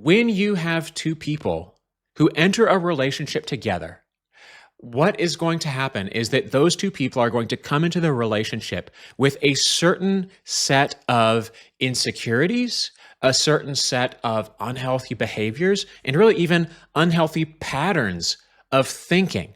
when you have two people who enter a relationship together, what is going to happen is that those two people are going to come into the relationship with a certain set of insecurities, a certain set of unhealthy behaviors, and really even unhealthy patterns of thinking.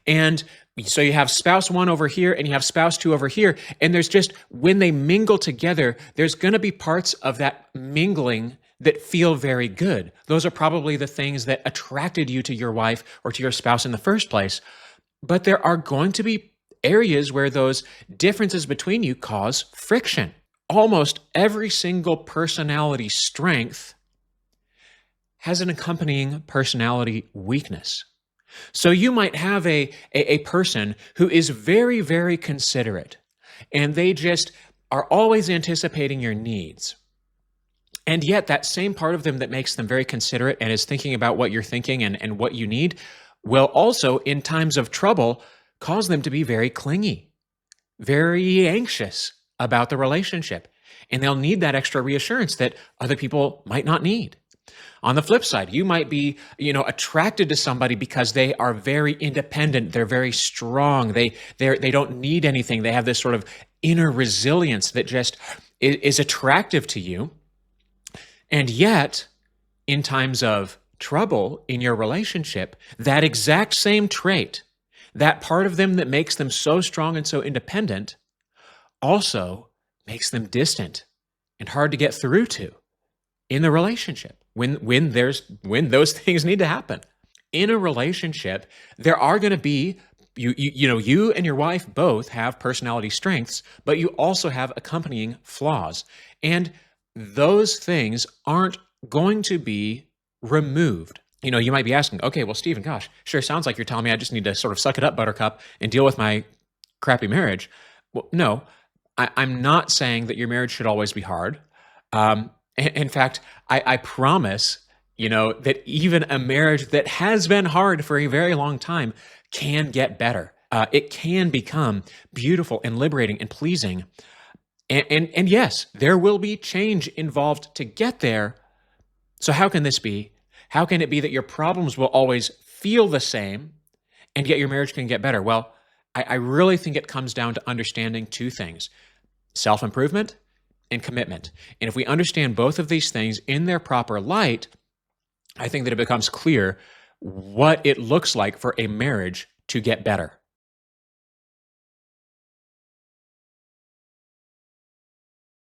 And so you have spouse one over here and you have spouse two over here. And there's just, when they mingle together, there's going to be parts of that mingling that feel very good. Those are probably the things that attracted you to your wife or to your spouse in the first place. But there are going to be areas where those differences between you cause friction. Almost every single personality strength has an accompanying personality weakness. So you might have a person who is very, very considerate, and they just are always anticipating your needs. And yet that same part of them that makes them very considerate and is thinking about what you're thinking and what you need will also, in times of trouble, cause them to be very clingy, very anxious about the relationship. And they'll need that extra reassurance that other people might not need. On the flip side, you might be, attracted to somebody because they are very independent. They're very strong. They don't need anything. They have this sort of inner resilience that just is attractive to you. And yet, in times of trouble in your relationship, that exact same trait, that part of them that makes them so strong and so independent, also makes them distant and hard to get through to in the relationship when those things need to happen. In a relationship, there are going to be, you and your wife both have personality strengths, but you also have accompanying flaws. And those things aren't going to be removed. You might be asking, okay, well, Stephen, gosh, sure sounds like you're telling me I just need to sort of suck it up, buttercup, and deal with my crappy marriage. Well, no, I'm not saying that your marriage should always be hard. In fact, I promise, that even a marriage that has been hard for a very long time can get better. It can become beautiful and liberating and pleasing. And yes, there will be change involved to get there. So how can this be? How can it be that your problems will always feel the same and yet your marriage can get better? Well, I really think it comes down to understanding two things: self-improvement and commitment. And if we understand both of these things in their proper light, I think that it becomes clear what it looks like for a marriage to get better.